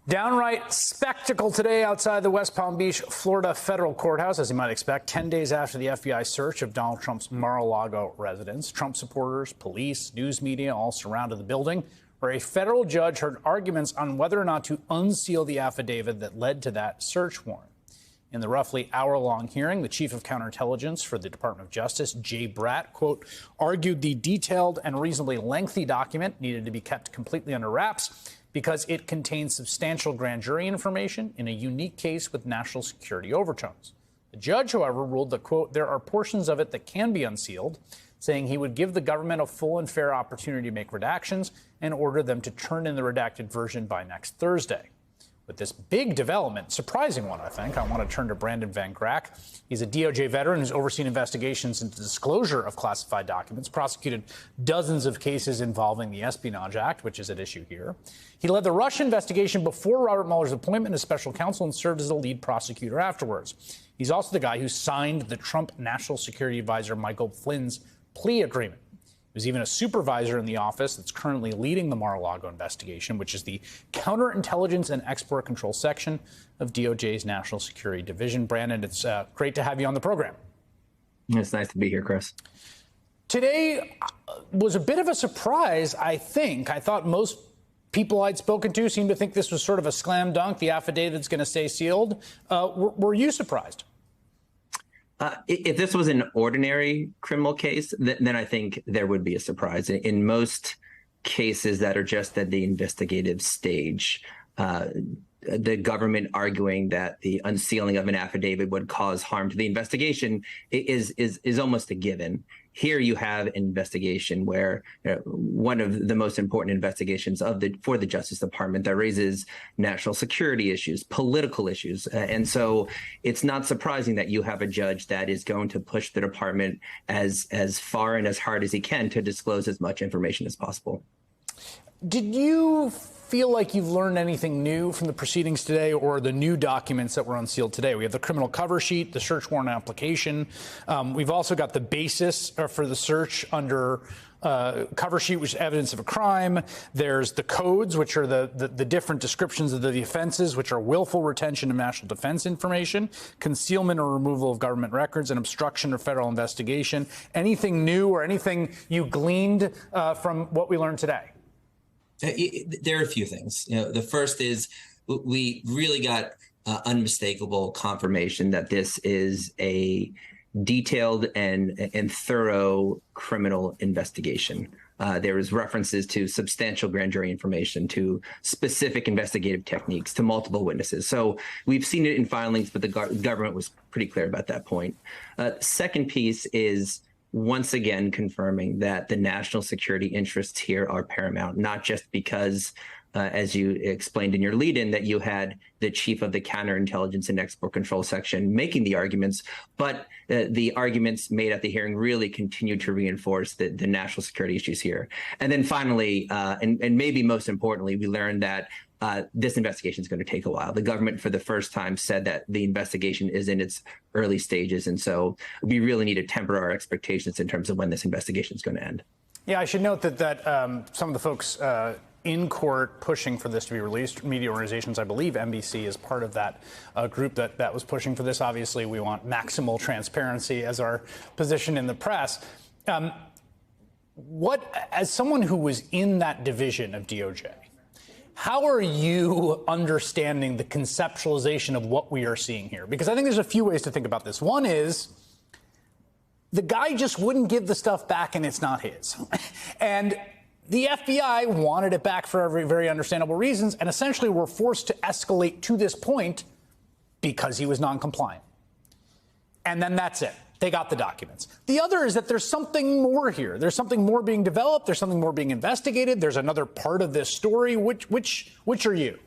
Downright spectacle today outside the West Palm Beach, Florida federal courthouse, as you might expect, 10 days after the FBI search of Donald Trump's Mar-a-Lago residence. Trump supporters, police, news media all surrounded the building, where a federal judge heard arguments on whether or not to unseal the affidavit that led to that search warrant. In the roughly hour-long hearing, the chief of counterintelligence for the Department of Justice, Jay Bratt, quote, argued the detailed and reasonably lengthy document needed to be kept completely under wraps because it contains substantial grand jury information in a unique case with national security overtones. The judge, however, ruled that, quote, there are portions of it that can be unsealed, saying he would give the government a full and fair opportunity to make redactions and order them to turn in the redacted version by next Thursday. With this big development, surprising one, I think, I want to turn to Brandon Van Grack. He's a DOJ veteran who's overseen investigations into disclosure of classified documents, prosecuted dozens of cases involving the Espionage Act, which is at issue here. He led the Russia investigation before Robert Mueller's appointment as special counsel and served as the lead prosecutor afterwards. He's also the guy who signed the Trump National Security Advisor Michael Flynn's plea agreement. He was even a supervisor in the office that's currently leading the Mar-a-Lago investigation, which is the Counterintelligence and Export Control section of DOJ's National Security Division. Brandon, it's great to have you on the program. It's nice to be here, Chris. Today was a bit of a surprise, I think. I thought most people I'd spoken to seemed to think this was sort of a slam dunk. The affidavit's going to stay sealed. Were you surprised? If this was an ordinary criminal case, then I think there would be a surprise. In most cases that are just at the investigative stage, the government arguing that the unsealing of an affidavit would cause harm to the investigation is almost a given. Here you have an investigation where one of the most important investigations for the Justice Department that raises national security issues, political issues. And so it's not surprising that you have a judge that is going to push the department as far and as hard as he can to disclose as much information as possible. Did you feel like you've learned anything new from the proceedings today or the new documents that were unsealed today? We have the criminal cover sheet, the search warrant application. We've also got the basis for the search under cover sheet, which is evidence of a crime. There's the codes, which are the different descriptions of the offenses, which are willful retention of national defense information, concealment or removal of government records, and obstruction of federal investigation. Anything new or anything you gleaned from what we learned today? There are a few things. The first is we really got unmistakable confirmation that this is a detailed and thorough criminal investigation. There is references to substantial grand jury information, to specific investigative techniques, to multiple witnesses. So we've seen it in filings, but the government was pretty clear about that point. Second piece is once again confirming that the national security interests here are paramount, not just because, as you explained in your lead-in, that you had the chief of the Counterintelligence and Export Control section making the arguments, but the arguments made at the hearing really continue to reinforce the national security issues here. And then finally, and maybe most importantly, we learned that this investigation is going to take a while. The government, for the first time, said that the investigation is in its early stages. And so we really need to temper our expectations in terms of when this investigation is going to end. Yeah, I should note that some of the folks in court pushing for this to be released, media organizations, I believe NBC is part of that group that was pushing for this. Obviously, we want maximal transparency as our position in the press. As someone who was in that division of DOJ, how are you understanding the conceptualization of what we are seeing here? Because I think there's a few ways to think about this. One is the guy just wouldn't give the stuff back and it's not his. And the FBI wanted it back for very understandable reasons and essentially were forced to escalate to this point because he was non-compliant. And then that's it. They got the documents. The other is that there's something more here. There's something more being developed. There's something more being investigated. There's another part of this story. Which are you?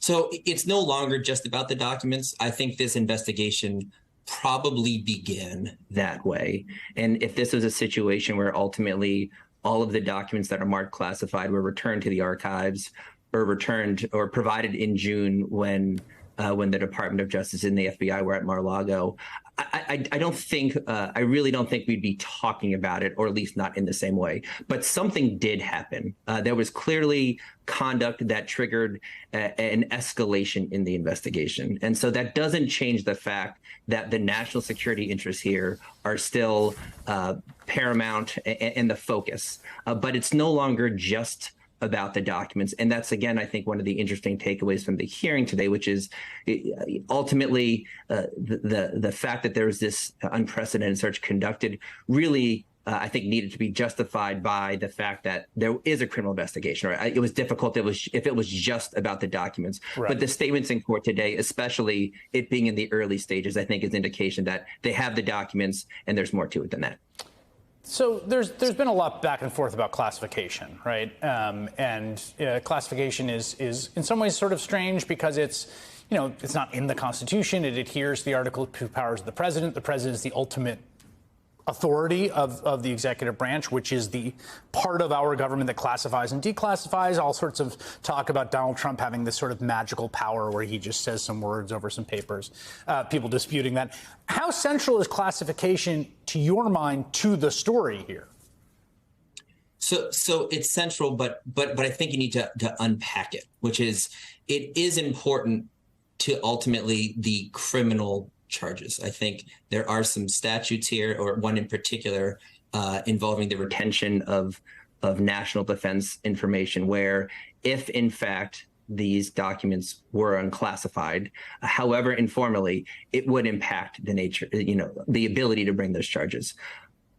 So it's no longer just about the documents. I think this investigation probably began that way. And if this was a situation where ultimately all of the documents that are marked classified were returned to the archives or returned or provided in June when when the Department of Justice and the FBI were at Mar-a-Lago. I don't think, I really don't think we'd be talking about it, or at least not in the same way. But something did happen. There was clearly conduct that triggered an escalation in the investigation. And so that doesn't change the fact that the national security interests here are still paramount and the focus. But it's no longer just about the documents. And that's, again, I think, one of the interesting takeaways from the hearing today, which is ultimately the fact that there was this unprecedented search conducted really, I think, needed to be justified by the fact that there is a criminal investigation. Right? It was difficult if it was just about the documents. Right. But the statements in court today, especially it being in the early stages, I think is indication that they have the documents and there's more to it than that. So there's been a lot back and forth about classification, right? Classification is in some ways sort of strange because it's not in the Constitution. It adheres to the Article of Powers of the President. The President is the ultimate authority of the executive branch, which is the part of our government that classifies and declassifies. All sorts of talk about Donald Trump having this sort of magical power where he just says some words over some papers, people disputing that. How central is classification, to your mind, to the story here? So it's central, but I think you need to unpack it, which is it is important to ultimately the criminal charges. I think there are some statutes here, or one in particular involving the retention of national defense information, where if in fact these documents were unclassified, however informally, it would impact the nature, the ability to bring those charges.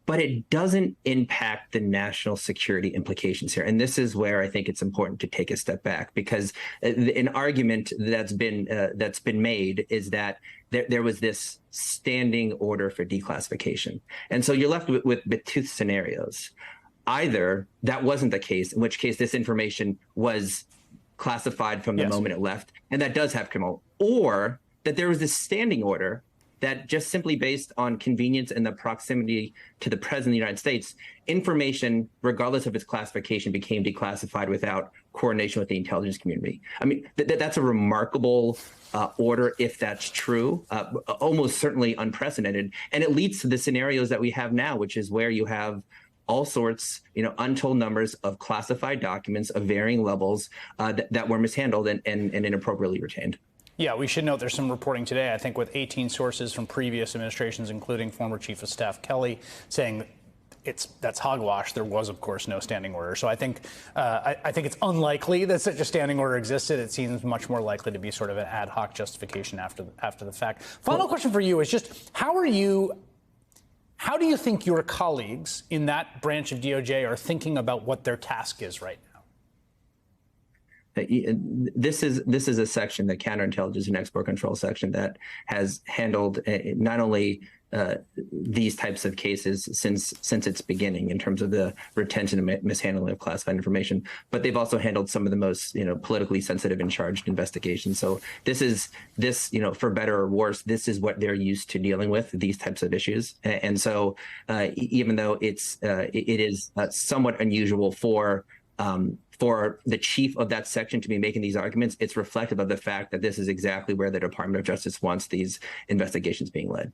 But it doesn't impact the national security implications here. And this is where I think it's important to take a step back, because an argument that's been made is that there was this standing order for declassification. And so you're left with two scenarios. Either that wasn't the case, in which case this information was classified from the moment it left, and that does have criminal, or that there was this standing order that just simply based on convenience and the proximity to the President of the United States, information, regardless of its classification, became declassified without coordination with the intelligence community. I mean, that's a remarkable order if that's true, almost certainly unprecedented. And it leads to the scenarios that we have now, which is where you have all sorts, untold numbers of classified documents of varying levels that were mishandled and inappropriately retained. Yeah, we should note there's some reporting today, I think, with 18 sources from previous administrations, including former Chief of Staff Kelly, saying that's hogwash. There was, of course, no standing order. So I think it's unlikely that such a standing order existed. It seems much more likely to be sort of an ad hoc justification after the fact. Final question for you is just how do you think your colleagues in that branch of DOJ are thinking about what their task is right now? This is a section, the counterintelligence and export control section, that has handled not only these types of cases since its beginning in terms of the retention and mishandling of classified information, but they've also handled some of the most politically sensitive and charged investigations. So this for better or worse, this is what they're used to dealing with, these types of issues. And so even though it is somewhat unusual for the chief of that section to be making these arguments, it's reflective of the fact that this is exactly where the Department of Justice wants these investigations being led.